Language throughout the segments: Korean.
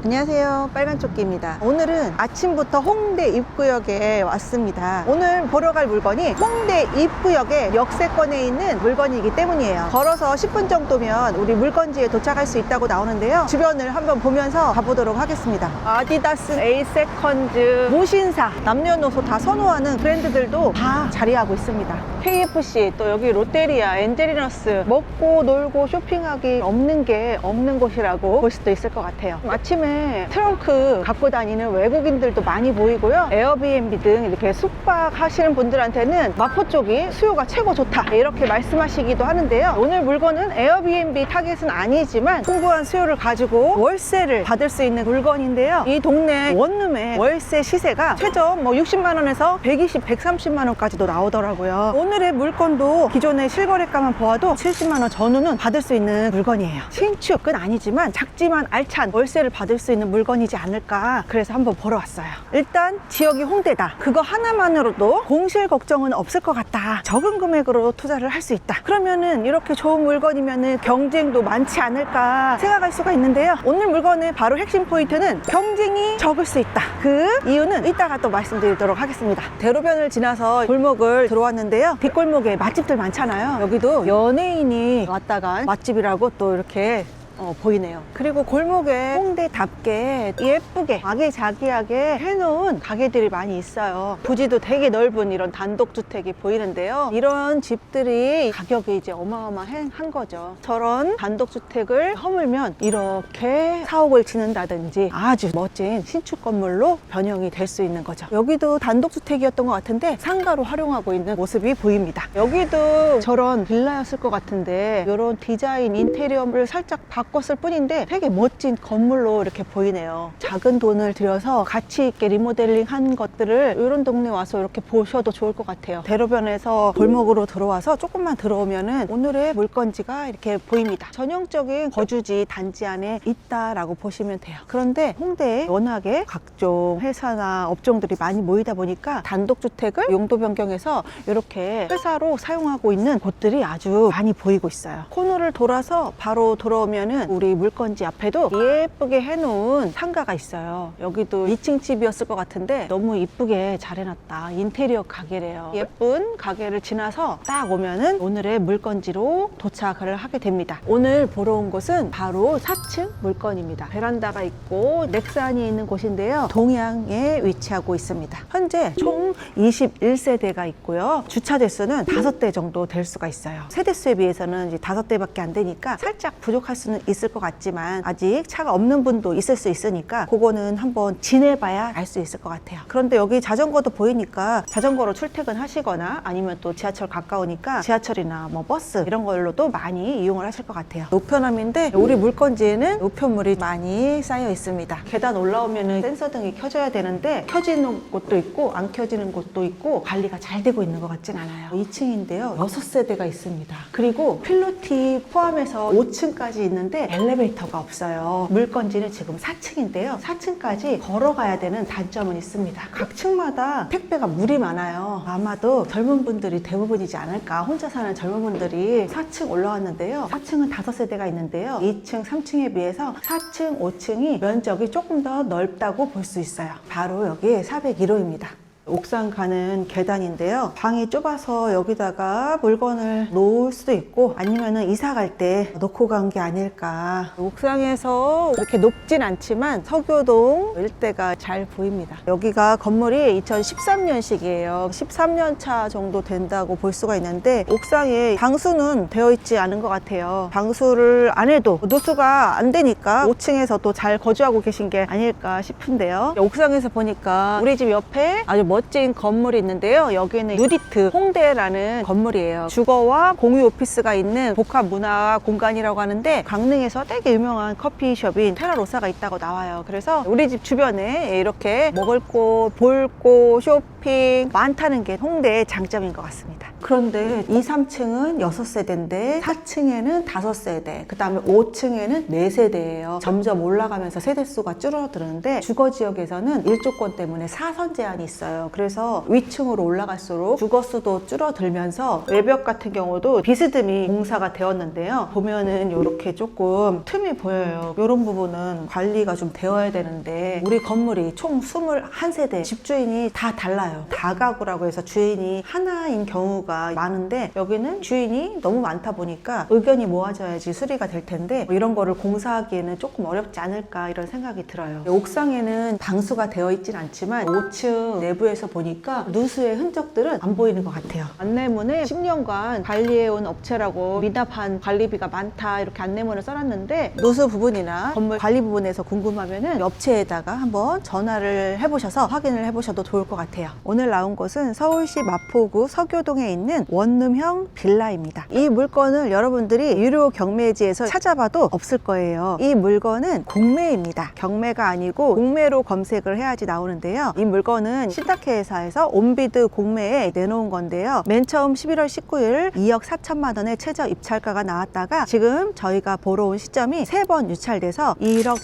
안녕하세요, 빨간조끼입니다. 오늘은 아침부터 홍대 입구역에 왔습니다. 오늘 보러 갈 물건이 홍대 입구역의 역세권에 있는 물건이기 때문이에요. 걸어서 10분 정도면 우리 물건지에 도착할 수 있다고 나오는데요, 주변을 한번 보면서 가보도록 하겠습니다. 아디다스, 에이세컨즈, 무신사, 남녀노소 다 선호하는 브랜드들도 다 자리하고 있습니다. KFC, 또 여기 롯데리아, 엔젤리너스, 먹고 놀고 쇼핑하기 없는 곳이라고 볼 수도 있을 것 같아요. 아침에 트렁크 갖고 다니는 외국인들도 많이 보이고요, 에어비앤비 등 이렇게 숙박하시는 분들한테는 마포 쪽이 수요가 최고 좋다, 이렇게 말씀하시기도 하는데요. 오늘 물건은 에어비앤비 타겟은 아니지만 풍부한 수요를 가지고 월세를 받을 수 있는 물건인데요, 이 동네 원룸의 월세 시세가 최저 60만 원에서 120, 130만 원까지도 나오더라고요. 오늘의 물건도 기존의 실거래가만 보아도 70만 원 전후는 받을 수 있는 물건이에요. 신축은 아니지만 작지만 알찬 월세를 받을 수 있는 물건이지 않을까, 그래서 한번 보러 왔어요. 일단 지역이 홍대다, 그거 하나만으로도 공실 걱정은 없을 것 같다, 적은 금액으로 투자를 할 수 있다, 그러면은 이렇게 좋은 물건이면은 경쟁도 많지 않을까 생각할 수가 있는데요, 오늘 물건의 바로 핵심 포인트는 경쟁이 적을 수 있다. 그 이유는 이따가 또 말씀드리도록 하겠습니다. 대로변을 지나서 골목을 들어왔는데요, 뒷골목에 맛집들 많잖아요. 여기도 연예인이 왔다가 맛집이라고 또 이렇게 보이네요. 그리고 골목에 홍대답게 예쁘게 아기자기하게 해놓은 가게들이 많이 있어요. 부지도 되게 넓은 이런 단독주택이 보이는데요, 이런 집들이 가격이 이제 어마어마한 거죠. 저런 단독주택을 허물면 이렇게 4, 5억을 치는다든지 아주 멋진 신축 건물로 변형이 될 수 있는 거죠. 여기도 단독주택이었던 것 같은데 상가로 활용하고 있는 모습이 보입니다. 여기도 저런 빌라였을 것 같은데 이런 디자인 인테리어를 살짝 바꿨을 뿐인데 되게 멋진 건물로 이렇게 보이네요. 작은 돈을 들여서 가치 있게 리모델링 한 것들을 이런 동네 와서 이렇게 보셔도 좋을 것 같아요. 대로변에서 골목으로 들어와서 조금만 들어오면은 오늘의 물건지가 이렇게 보입니다. 전형적인 거주지 단지 안에 있다라고 보시면 돼요. 그런데 홍대에 워낙에 각종 회사나 업종들이 많이 모이다 보니까 단독주택을 용도 변경해서 이렇게 회사로 사용하고 있는 곳들이 아주 많이 보이고 있어요. 코너를 돌아서 바로 들어오면은 우리 물건지 앞에도 예쁘게 해놓은 상가가 있어요. 여기도 2층 집이었을 것 같은데 너무 이쁘게 잘 해놨다. 인테리어 가게래요. 예쁜 가게를 지나서 딱 오면은 오늘의 물건지로 도착을 하게 됩니다. 오늘 보러 온 곳은 바로 4층 물건입니다. 베란다가 있고 넥산이 있는 곳인데요, 동향에 위치하고 있습니다. 현재 총 21세대가 있고요, 주차 대수는 5대 정도 될 수가 있어요. 세대수에 비해서는 이제 5대밖에 안 되니까 살짝 부족할 수는 있을 것 같지만 아직 차가 없는 분도 있을 수 있으니까 그거는 한번 지내봐야 알 수 있을 것 같아요. 그런데 여기 자전거도 보이니까 자전거로 출퇴근하시거나 아니면 또 지하철 가까우니까 지하철이나 버스 이런 걸로도 많이 이용을 하실 것 같아요. 우편함인데 우리 물건지에는 우편물이 많이 쌓여 있습니다. 계단 올라오면은 센서등이 켜져야 되는데 켜지는 곳도 있고 안 켜지는 곳도 있고 관리가 잘 되고 있는 것 같진 않아요. 2층인데요 6세대가 있습니다. 그리고 필로티 포함해서 5층까지 있는데 엘리베이터가 없어요. 물건지는 지금 4층인데요 4층까지 걸어가야 되는 단점은 있습니다. 각 층마다 택배가 물이 많아요. 아마도 젊은 분들이 대부분이지 않을까, 혼자 사는 젊은 분들이 4층 올라왔는데요, 4층은 5세대가 있는데요 2층, 3층에 비해서 4층, 5층이 면적이 조금 더 넓다고 볼 수 있어요. 바로 여기 401호입니다. 옥상 가는 계단인데요, 방이 좁아서 여기다가 물건을 놓을 수도 있고 아니면은 이사 갈 때 놓고 간 게 아닐까. 옥상에서 이렇게 높진 않지만 서교동 일대가 잘 보입니다. 여기가 건물이 2013년식이에요 13년 차 정도 된다고 볼 수가 있는데 옥상에 방수는 되어 있지 않은 것 같아요. 방수를 안 해도 누수가 안 되니까 5층에서 또 잘 거주하고 계신 게 아닐까 싶은데요, 옥상에서 보니까 우리 집 옆에 아주 멋진 건물이 있는데요, 여기는 유디트 홍대라는 건물이에요. 주거와 공유 오피스가 있는 복합 문화 공간이라고 하는데 강릉에서 되게 유명한 커피숍인 테라로사가 있다고 나와요. 그래서 우리 집 주변에 이렇게 먹을 곳, 볼 곳, 쇼핑 쇼핑 많다는 게 홍대의 장점인 것 같습니다. 그런데 2, 3층은 6세대인데 4층에는 5세대, 그 다음에 5층에는 4세대예요. 점점 올라가면서 세대수가 줄어드는데 주거지역에서는 일조권 때문에 4선 제한이 있어요. 그래서 위층으로 올라갈수록 주거수도 줄어들면서 외벽 같은 경우도 비스듬히 공사가 되었는데요. 보면은 이렇게 조금 틈이 보여요. 이런 부분은 관리가 좀 되어야 되는데 우리 건물이 총 21세대, 집주인이 다 달라요. 다가구라고 해서 주인이 하나인 경우가 많은데 여기는 주인이 너무 많다 보니까 의견이 모아져야지 수리가 될 텐데 이런 거를 공사하기에는 조금 어렵지 않을까 이런 생각이 들어요. 옥상에는 방수가 되어 있진 않지만 5층 내부에서 보니까 누수의 흔적들은 안 보이는 것 같아요. 안내문에 10년간 관리해온 업체라고 미납한 관리비가 많다 이렇게 안내문을 써놨는데 누수 부분이나 건물 관리 부분에서 궁금하면은 업체에다가 한번 전화를 해보셔서 확인을 해보셔도 좋을 것 같아요. 오늘 나온 곳은 서울시 마포구 서교동에 있는 원룸형 빌라입니다. 이 물건을 여러분들이 유료 경매지에서 찾아봐도 없을 거예요. 이 물건은 공매입니다. 경매가 아니고 공매로 검색을 해야지 나오는데요. 이 물건은 신탁회사에서 온비드 공매에 내놓은 건데요. 맨 처음 11월 19일 2억 4천만 원의 최저 입찰가가 나왔다가 지금 저희가 보러 온 시점이 3번 유찰돼서 1억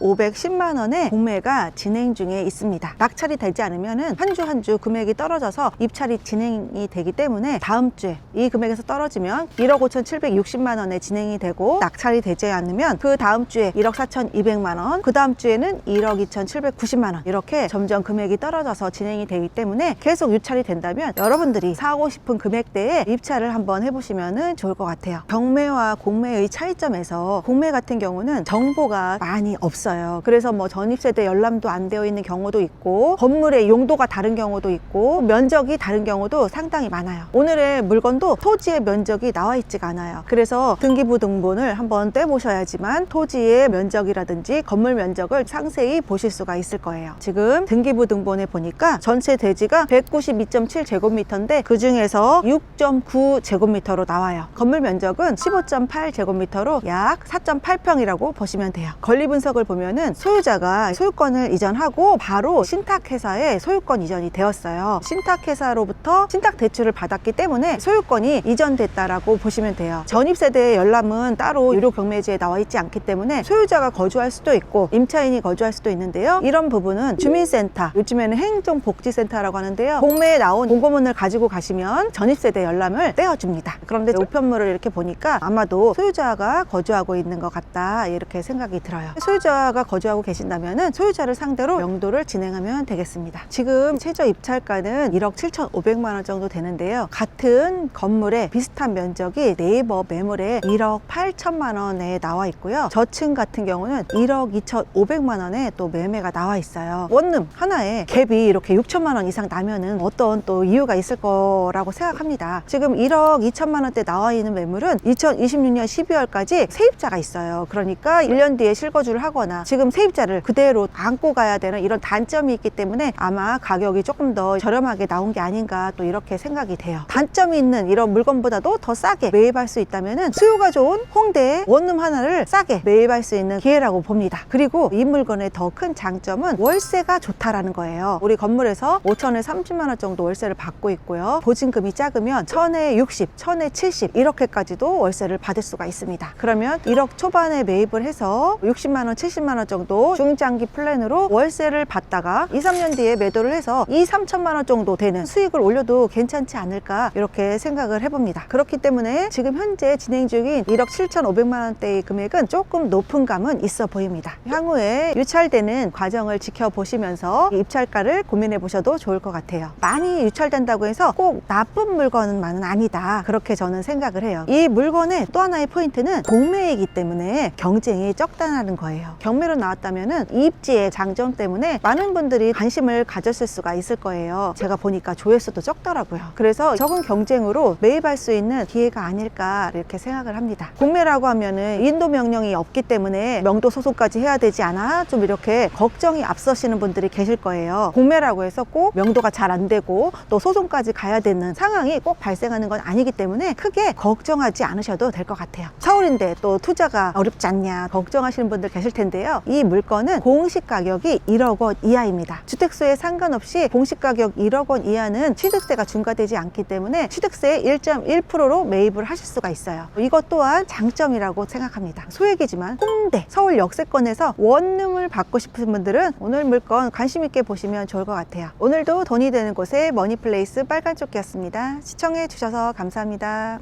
7,510만 원의 공매가 진행 중에 있습니다. 낙찰이 되지 않으면 한 주 한 주 금액이 떨어져서 입찰이 진행이 되기 때문에 다음 주에 이 금액에서 떨어지면 1억 5,760만 원에 진행이 되고 낙찰이 되지 않으면 그 다음 주에 1억 4,200만 원, 그 다음 주에는 1억 2,790만 원 이렇게 점점 금액이 떨어져서 진행이 되기 때문에 계속 유찰이 된다면 여러분들이 사고 싶은 금액대에 입찰을 한번 해보시면 좋을 것 같아요. 경매와 공매의 차이점에서 공매 같은 경우는 정보가 많이 없어요. 그래서 뭐 전입세대 열람도 안 되어 있는 경우도 있고 건물의 용도가 다른 경우도 있고 면적이 다른 경우도 상당히 많아요. 오늘의 물건도 토지의 면적이 나와 있지가 않아요. 그래서 등기부 등본을 한번 떼보셔야지만 토지의 면적이라든지 건물 면적을 상세히 보실 수가 있을 거예요. 지금 등기부 등본에 보니까 전체 대지가 192.7제곱미터인데 그 중에서 6.9제곱미터로 나와요. 건물 면적은 15.8제곱미터로 약 4.8평이라고 보시면 돼요. 권리 분석을 보면은 소유자가 소유권을 이전하고 바로 신탁회사에 소유권 이전이 되었어요. 신탁회사로부터 신탁 대출을 받았기 때문에 소유권이 이전됐다라고 보시면 돼요. 전입세대 열람은 따로 유료 경매지에 나와 있지 않기 때문에 소유자가 거주할 수도 있고 임차인이 거주할 수도 있는데요. 이런 부분은 주민센터, 요즘에는 행정복지센터라고 하는데요. 공매에 나온 공고문을 가지고 가시면 전입세대 열람을 떼어줍니다. 그런데 우편물을 이렇게 보니까 아마도 소유자가 거주하고 있는 것 같다 이렇게 생각이 들어요. 소유자가 거주하고 계신다면 소유자를 상대로 명도를 진행하면 되겠습니다. 지금 최저 입찰가는 1억 7,500만 원 정도 되는데요. 같은 건물에 비슷한 면적이 네이버 매물에 1억 8천만 원에 나와 있고요. 저층 같은 경우는 1억 2,500만 원에 또 매매가 나와 있어요. 원룸 하나에 갭이 이렇게 6천만 원 이상 나면은 어떤 또 이유가 있을 거라고 생각합니다. 지금 1억 2천만 원대 나와 있는 매물은 2026년 12월까지 세입자가 있어요. 그러니까 1년 뒤에 실거주를 하거나 지금 세입자를 그대로 안고 가야 되는 이런 단점이 있기 때문에 아마 가격이 조금 더 저렴하게 나온 게 아닌가 또 이렇게 생각이 돼요. 단점이 있는 이런 물건보다도 더 싸게 매입할 수 있다면 수요가 좋은 홍대에 원룸 하나를 싸게 매입할 수 있는 기회라고 봅니다. 그리고 이 물건의 더 큰 장점은 월세가 좋다라는 거예요. 우리 건물에서 5천에 30만 원 정도 월세를 받고 있고요. 보증금이 작으면 1,000에 60, 1,000에 70 이렇게까지도 월세를 받을 수가 있습니다. 그러면 1억 초반에 매입을 해서 60만 원, 70만 원 정도 중장기 플랜으로 월세를 받다가 2, 3년 뒤에 매도를 해서 2, 3천만 원 정도 되는 수익을 올려도 괜찮지 않을까 이렇게 생각을 해봅니다. 그렇기 때문에 지금 현재 진행 중인 1억 7,500만 원대의 금액은 조금 높은 감은 있어 보입니다. 향후에 유찰되는 과정을 지켜보시면서 입찰가를 고민해 보셔도 좋을 것 같아요. 많이 유찰된다고 해서 꼭 나쁜 물건만은 아니다 그렇게 저는 생각을 해요. 이 물건의 또 하나의 포인트는 공매이기 때문에 경쟁이 적다는 거예요. 경매로 나왔다면 입지의 장점 때문에 많은 분들이 관심을 가졌을 수가 있을 거예요. 제가 보니까 조회수도 적더라고요. 그래서 적은 경쟁으로 매입할 수 있는 기회가 아닐까 이렇게 생각을 합니다. 공매라고 하면은 인도 명령이 없기 때문에 명도 소송까지 해야 되지 않아? 좀 이렇게 걱정이 앞서시는 분들이 계실 거예요. 공매라고 해서 꼭 명도가 잘 안 되고 또 소송까지 가야 되는 상황이 꼭 발생하는 건 아니기 때문에 크게 걱정하지 않으셔도 될 것 같아요. 서울인데 또 투자가 어렵지 않냐 걱정하시는 분들 계실 텐데요. 이 물건은 공시 가격이 1억 원 이하입니다. 주택수에 상관없이 공시 가격 1억 원 이하는 취득세가 중과되지 않기 때문에 취득세 1.1%로 매입을 하실 수가 있어요. 이것 또한 장점이라고 생각합니다. 소액이지만 홍대 서울 역세권에서 원룸을 받고 싶은 분들은 오늘 물건 관심 있게 보시면 좋을 것 같아요. 오늘도 돈이 되는 곳에 머니플레이스 빨간조끼였습니다. 시청해 주셔서 감사합니다.